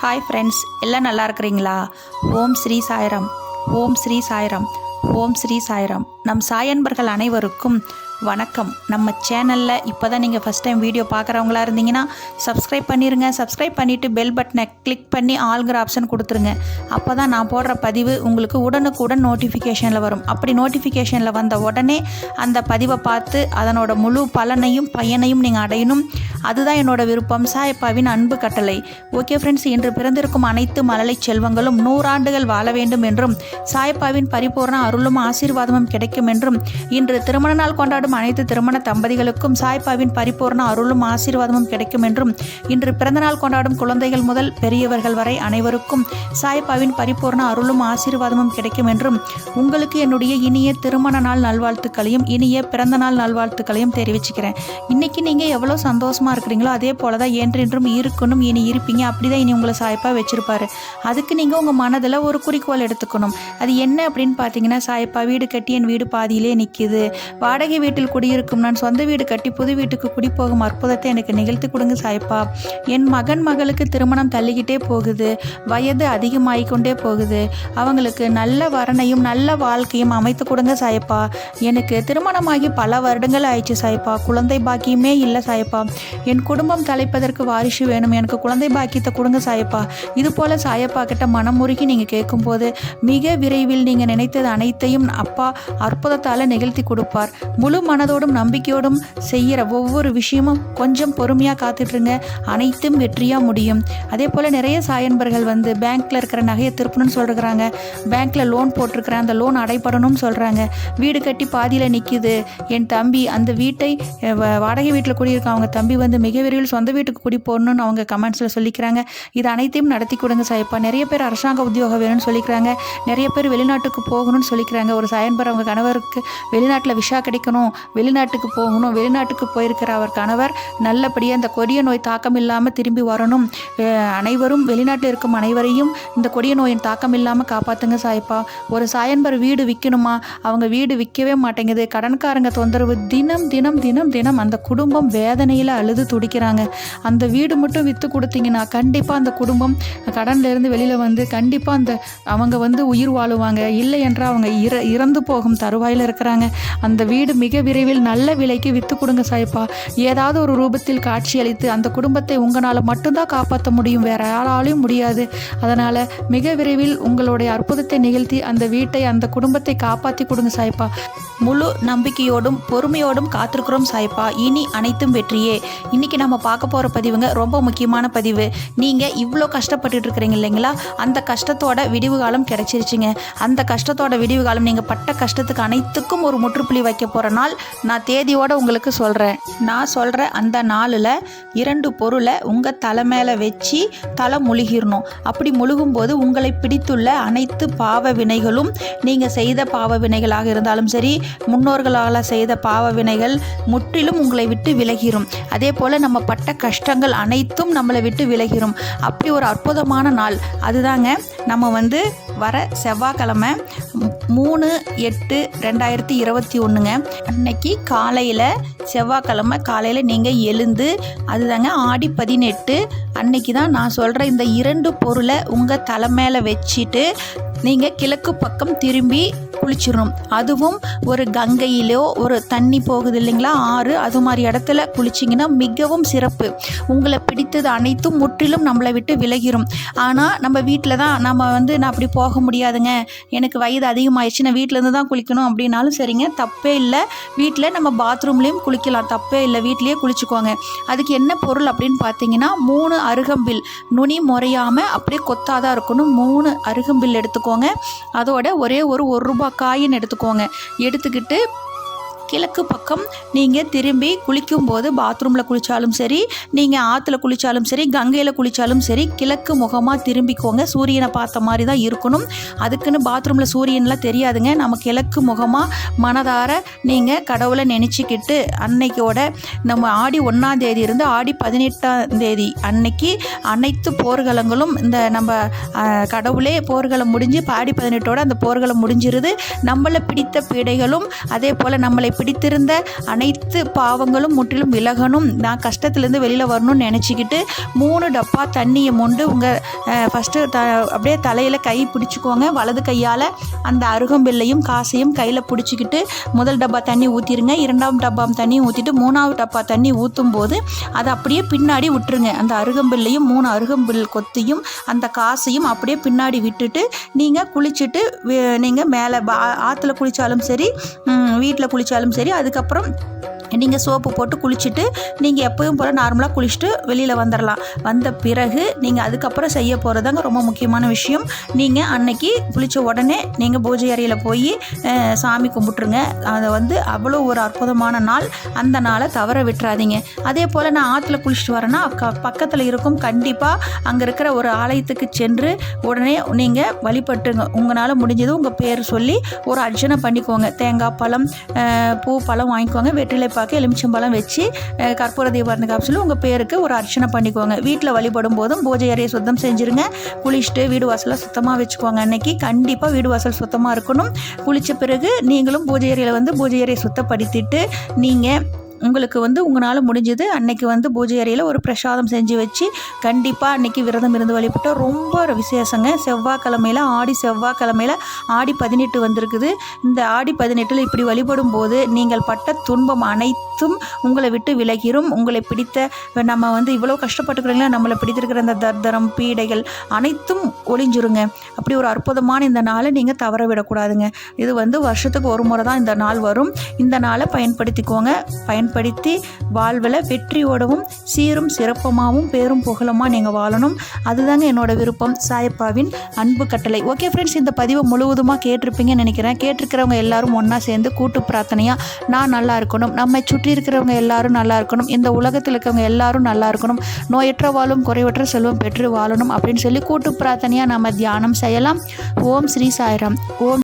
Hi friends, எல்லாம் நல்லா இருக்கிறீங்களா? ஓம் ஸ்ரீ சாய்ராம், ஓம் ஸ்ரீ சாய்ராம், ஓம் ஸ்ரீ சாய்ராம். நம் சாயன்பர்கள் அனைவருக்கும் வணக்கம். நம்ம சேனலில் இப்போ தான் நீங்கள் ஃபஸ்ட் டைம் வீடியோ பார்க்குறவங்களா இருந்தீங்கன்னா சப்ஸ்கிரைப் பண்ணிடுங்க. சப்ஸ்கிரைப் பண்ணிவிட்டு பெல் பட்டனை கிளிக் பண்ணி ஆல்கிற ஆப்ஷன் கொடுத்துருங்க. அப்போ தான் நான் போடுற பதிவு உங்களுக்கு உடனுக்குடன் நோட்டிஃபிகேஷனில் வரும். அப்படி நோட்டிஃபிகேஷனில் வந்த உடனே அந்த பதிவை பார்த்து அதனோட முழு பலனையும் பயனையும் நீங்கள் அடையணும். அதுதான் என்னோட விருப்பம். சாயப்பாவின் அன்பு கட்டளை. ஓகே ஃப்ரெண்ட்ஸ், இன்று பிறந்திருக்கும் அனைத்து மழலை செல்வங்களும் 100 ஆண்டுகள் வாழ வேண்டும் என்றும் சாயப்பாவின் பரிபூர்ண அருளும் ஆசீர்வாதமும் கிடைக்கும் என்றும், இன்று திருமண நாள் கொண்டாடும் அனைத்து திருமண தம்பதிகளுக்கும் சாய்பாவின் பரிபூர்ண அருளும் ஆசீர்வாதமும் கிடைக்கும் என்றும், இன்று பிறந்தநாள் கொண்டாடும் குழந்தைகள் முதல் பெரியவர்கள் வரை அனைவருக்கும் சாய்பாவின் பரிபூர்ண அருளும் ஆசீர்வாதமும் கிடைக்கும் என்றும், உங்களுக்கு என்னுடைய இனிய திருமண நாள் நல்வாழ்த்துக்களையும் இனிய பிறந்த நாள் நல்வாழ்த்துக்களையும் தெரிவிச்சுக்கிறேன். இன்னைக்கு நீங்கள் எவ்வளோ சந்தோஷமாக இருக்கிறீங்களோ அதே போல தான் என்றென்றும் இருக்கணும், இனி இருப்பீங்க. அப்படி தான் இனி உங்களை சாய்ப்பா வச்சுருப்பாரு. அதுக்கு நீங்கள் உங்கள் மனதில் ஒரு குறிக்கோள் எடுத்துக்கணும். அது என்ன அப்படின்னு பார்த்தீங்கன்னா, சாய்ப்பா வீடு கட்டி என் வீடு பாதியிலே நிற்கிது, வாடகை வீட்டில் குடியிருக்கும் நான் சொந்த வீடு கட்டி புது வீட்டுக்கு குடிப்போகும் அற்புதத்தை எனக்கு நிகழ்த்தி கொடுங்க சாய்ப்பா. என் மகளுக்கு திருமணம் தள்ளிக்கிட்டே போகுது, வயது அதிகமாகிக்கொண்டே போகுது, அவங்களுக்கு நல்ல வரனையும் நல்ல வாழ்க்கையும் அமைத்து கொடுங்க சாய்ப்பா. எனக்கு திருமணமாகி பல வருடங்கள் ஆயிடுச்சு சாய்ப்பா, குழந்தை பாக்கியமே இல்லை சாய்ப்பா. என் குடும்பம் தலைப்பதற்கு வாரிசு வேணும், எனக்கு குழந்தை பாக்கியத்தை கொடுங்க சாய்ப்பா. இது போல் சாயப்பா கிட்ட மனமுருகி நீங்கள் கேட்கும்போது மிக விரைவில் நீங்கள் நினைத்தது அனைத்தையும் அப்பா அற்புதத்தால் நிகழ்த்தி கொடுப்பார். முழு மனதோடும் நம்பிக்கையோடும் செய்கிற ஒவ்வொரு விஷயமும் கொஞ்சம் பொறுமையாக காத்துட்ருங்க, அனைத்தும் வெற்றியாக முடியும். அதே போல் நிறைய சாயன்பர்கள் பேங்க்கில் இருக்கிற நகையை திருப்பணும்னு சொல்கிறாங்க, பேங்க்கில் லோன் போட்டிருக்கிறேன் அந்த லோன் அடைப்படணும்னு சொல்கிறாங்க, வீடு கட்டி பாதியில் நிற்கிது என் தம்பி, அந்த வீட்டை வாடகை வீட்டில் குடியிருக்க அவங்க தம்பி மிக விரைவில் சொந்த வீட்டுக்கு குடி போடணும்னு அவங்க கமெண்ட்ஸில் சொல்லிக்கிறாங்க. இது அனைத்தையும் நடத்தி கொடுங்க சாய்ப்பா. நிறைய பேர் அரசாங்க உத்தியோகம் வேணும்னு சொல்லிக்கிறாங்க, நிறைய பேர் வெளிநாட்டுக்கு போகணும்னு சொல்லிக்கிறாங்க. ஒரு சாயன்பர் அவங்க கணவருக்கு வெளிநாட்டில் விஷா கிடைக்கணும், வெளிநாட்டுக்கு போகணும், வெளிநாட்டுக்கு போயிருக்கிற அவர் கணவர் நல்லபடியாக இந்த கொடிய நோய் தாக்கம் இல்லாமல் திரும்பி வரணும். அனைவரும் வெளிநாட்டில் இருக்கும் அனைவரையும் இந்த கொடிய நோயின் தாக்கம் இல்லாமல் காப்பாற்றுங்க சாய்ப்பா. ஒரு சாயன்பர் வீடு விற்கணுமா, அவங்க வீடு விற்கவே மாட்டேங்குது, கடன்காரங்க தொந்தரவு, தினம் தினம் தினம் தினம் அந்த குடும்பம் வேதனையில் அழுது துடிக்கிறாங்க. அந்த வீடு மட்டும் விற்று கொடுத்தீங்கன்னா கண்டிப்பாக அந்த குடும்பம் கடன்லேருந்து வெளியில் கண்டிப்பாக அவங்க உயிர் வாழுவாங்க. இல்லை என்றால் அவங்க இறந்து போகும் தருவாயில் இருக்கிறாங்க. அந்த வீடு மிக விரைவில் நல்ல விலைக்கு விற்று கொடுங்க சாய்ப்பா. ஏதாவது ஒரு ரூபத்தில் காட்சியளித்து அந்த குடும்பத்தை உங்களால் மட்டும்தான் காப்பாற்ற முடியும், வேற யாராலையும் முடியாது. அதனால் மிக விரைவில் உங்களுடைய அற்புதத்தை நிகழ்த்தி அந்த வீட்டை அந்த குடும்பத்தை காப்பாற்றி கொடுங்க சாய்ப்பா. முழு நம்பிக்கையோடும் பொறுமையோடும் காத்திருக்கிறோம் சாய்ப்பா. இனி அனைத்தும் வெற்றியே. இன்றைக்கி நம்ம பார்க்க போகிற பதிவுங்க ரொம்ப முக்கியமான பதிவு. நீங்கள் இவ்வளோ கஷ்டப்பட்டுட்டு இருக்கிறீங்க இல்லைங்களா, அந்த கஷ்டத்தோட விடிவு காலம் கிடைச்சிருச்சுங்க. அந்த கஷ்டத்தோட விடிவு காலம், நீங்கள் பட்ட கஷ்டத்துக்கு அனைத்துக்கும் ஒரு முற்றுப்புள்ளி வைக்க போகிற நாள் நான் தேதியோடு உங்களுக்கு சொல்கிறேன். நான் சொல்கிற அந்த நாளில் 2 பொருளை உங்கள் தலை மேலே வச்சு தலை முழுகிடணும். அப்படி முழுகும்போது உங்களை பிடித்துள்ள அனைத்து பாவ வினைகளும், நீங்கள் செய்த பாவ வினைகளாக இருந்தாலும் சரி, முன்னோர்களால் செய்த பாவ வினைகள் முற்றிலும் உங்களை விட்டு விலகிரும். அதே போல் நம்ம பட்ட கஷ்டங்கள் அனைத்தும் நம்மளை விட்டு விலகிரும். அப்படி ஒரு அற்புதமான நாள் அதுதாங்க. நம்ம வர செவ்வாய்க்கிழமை 3/8/2021 அன்னைக்கு காலையில், செவ்வாய்க்கிழமை காலையில் நீங்கள் எழுந்து, அதுதாங்க ஆடி 18 அன்னைக்கு தான் நான் சொல்கிற இந்த 2 பொருளை உங்கள் தலை மேலே வச்சுட்டு நீங்கள் கிழக்கு பக்கம் திரும்பி குளிச்சிடணும். அதுவும் ஒரு கங்கையிலோ ஒரு தண்ணி போகுது இல்லைங்களா, ஆறு, அது மாதிரி இடத்துல குளிச்சிங்கன்னா மிகவும் சிறப்பு. உங்களை பிடித்தது அனைத்தும் முற்றிலும் நம்மளை விட்டு விலகிரும். ஆனால் நம்ம வீட்டில் தான் நம்ம நான் அப்படி போக முடியாதுங்க, எனக்கு வயது அதிகமாகிடுச்சு, நான் வீட்டிலேருந்து தான் குளிக்கணும் அப்படின்னாலும் சரிங்க, தப்பே இல்லை. வீட்டில் நம்ம பாத்ரூம்லேயும் குளிக்கலாம், தப்பே இல்லை, வீட்லேயே குளிச்சுக்கோங்க. அதுக்கு என்ன பொருள் அப்படின்னு பார்த்தீங்கன்னா, 3 அருகம்பில், நுனி முறையாமல் அப்படியே கொத்தாதான் இருக்கணும். 3 அருகம்பில் எடுத்துக்கோங்க. அதோட ஒரே ஒரு ரூபாய் காயின் எடுத்துக்கோங்க. எடுத்துக்கிட்டு கிழக்கு பக்கம் நீங்கள் திரும்பி குளிக்கும்போது, பாத்ரூமில் குளித்தாலும் சரி, நீங்கள் ஆற்றுல குளித்தாலும் சரி, கங்கையில் குளித்தாலும் சரி, கிழக்கு முகமாக திரும்பிக்கோங்க. சூரியனை பார்த்த மாதிரி தான் இருக்கணும். அதுக்குன்னு பாத்ரூமில் சூரியன்லாம் தெரியாதுங்க. நம்ம கிழக்கு முகமாக மனதார நீங்கள் கடவுளை நினச்சிக்கிட்டு, அன்னைக்கோட நம்ம ஆடி 1ஆம் தேதி இருந்து ஆடி 18ஆம் தேதி அன்னைக்கு அனைத்து போர்க்களங்களும், இந்த நம்ம கடவுளே போர்க்களம் முடிஞ்சு ஆடி 18ஓட அந்த போர்க்களம் முடிஞ்சிருது. நம்மளை பிடித்த பீடைகளும் அதே போல் நம்மளை பிடித்திருந்த அனைத்து பாவங்களும் முற்றிலும் விலகணும், நான் கஷ்டத்துலேருந்து வெளியில் வரணும்னு நினச்சிக்கிட்டு 3 டப்பா தண்ணியை மொண்டு உங்கள் ஃபஸ்ட்டு அப்படியே தலையில் கை பிடிச்சிக்கோங்க. வலது கையால் அந்த அருகம்பில்லையும் காசையும் கையில் பிடிச்சிக்கிட்டு முதல் டப்பா தண்ணி ஊற்றிடுங்க. 2ஆம் டப்பா தண்ணி ஊற்றிட்டு 3ஆவது டப்பா தண்ணி ஊற்றும் போது அதை அப்படியே பின்னாடி விட்டுருங்க. அந்த அருகம்பில்லையும் 3 அருகம்பில் கொத்தையும் அந்த காசையும் அப்படியே பின்னாடி விட்டுட்டு நீங்கள் குளிச்சுட்டு நீங்கள் மேலே ஆற்றுல குளித்தாலும் சரி, வீட்டில் குளித்தாலும் சரி, அதுக்கப்புறம் நீங்கள் சோப்பு போட்டு குளிச்சுட்டு நீங்கள் எப்பவும் போல் நார்மலாக குளிச்சுட்டு வெளியில் வந்துடலாம். வந்த பிறகு நீங்கள் அதுக்கப்புறம் செய்ய போகிறதாங்க ரொம்ப முக்கியமான விஷயம். நீங்கள் அன்னைக்கு குளித்த உடனே நீங்கள் பூஜை அறையில் போய் சாமி கும்பிட்ருங்க. அதை அவ்வளோ ஒரு அற்புதமான நாள். அந்த நாளை தவற விட்டுறாதீங்க. அதே போல் நான் ஆற்றுல குளிச்சுட்டு வரேன்னா பக்கத்தில் இருக்கும், கண்டிப்பாக அங்கே இருக்கிற ஒரு ஆலயத்துக்கு சென்று உடனே நீங்கள் வழிபட்டுங்க. உங்களால் முடிஞ்சது உங்கள் பேர் சொல்லி ஒரு அர்ச்சனை பண்ணிக்கோங்க. தேங்காய் பழம், பூ பழம் வாங்கிக்கோங்க. வெற்றிலை எலுமிச்சம்பழம் வச்சு கற்பூர தீபாவளி காப்சூல் உங்கள் பேருக்கு ஒரு அர்ச்சனை பண்ணிக்கோங்க. வீட்டில் வழிபடும் போதும் பூஜை அறையை சுத்தம் செஞ்சுருங்க. குளிச்சுட்டு வீடு வாசலை சுத்தமாக வச்சுக்கோங்க. அன்னைக்கு கண்டிப்பாக வீடு வாசல் சுத்தமாக இருக்கணும். குளித்த பிறகு நீங்களும் பூஜை அறையில் பூஜை அறையை சுத்தப்படுத்திட்டு நீங்கள் உங்களுக்கு உங்களால் முடிஞ்சது அன்னைக்கு பூஜை அறையில் ஒரு பிரசாதம் செஞ்சு வச்சு கண்டிப்பாக அன்றைக்கி விரதம் இருந்து வழிபட்டால் ரொம்ப விசேஷங்க. செவ்வாய்க்கிழமையில் ஆடி செவ்வாய்க்கிழமையில் ஆடி 18 வந்திருக்குது. இந்த ஆடி 18 இப்படி வழிபடும் போது நீங்கள் பட்ட துன்பம் அனைத்தும் உங்களை விட்டு விலகிரும். உங்களை பிடித்த நம்ம இவ்வளோ கஷ்டப்பட்டுக்கிறீங்களா, நம்மளை பிடித்திருக்கிற அந்த தர்தரம் பீடைகள் அனைத்தும் ஒளிஞ்சிருங்க. அப்படி ஒரு அற்புதமான இந்த நாளை நீங்கள் தவற விடக்கூடாதுங்க. இது வருஷத்துக்கு ஒரு முறை தான் இந்த நாள் வரும். இந்த நாளை பயன்படுத்திக்கோங்க. பயன்படுத்தி வாழ்வில் வெற்றியோடவும் சீரும் சிறப்பமாகவும் பேரும் புகழமாக நீங்கள் வாழணும். அதுதாங்க என்னோட விருப்பம். சாயப்பாவின் அன்பு கட்டளை. ஓகே ஃப்ரெண்ட்ஸ், இந்த பதிவை முழுவதுமாக கேட்டிருப்பீங்கன்னு நினைக்கிறேன். கேட்டிருக்கிறவங்க எல்லாரும் ஒன்றா சேர்ந்து கூட்டு பிரார்த்தனையாக நான் நல்லா இருக்கணும், நம்மை சுற்றி இருக்கிறவங்க எல்லாரும் நல்லா இருக்கணும், இந்த உலகத்தில் இருக்கிறவங்க எல்லாரும் நல்லா இருக்கணும், நோயற்ற வாழும் குறைவற்ற செல்வம் பெற்று வாழணும் அப்படின்னு சொல்லி கூட்டு பிரார்த்தனையாக நம்ம தியானம் செய்யலாம். ஓம் ஸ்ரீ சாய்ராம். ஓம்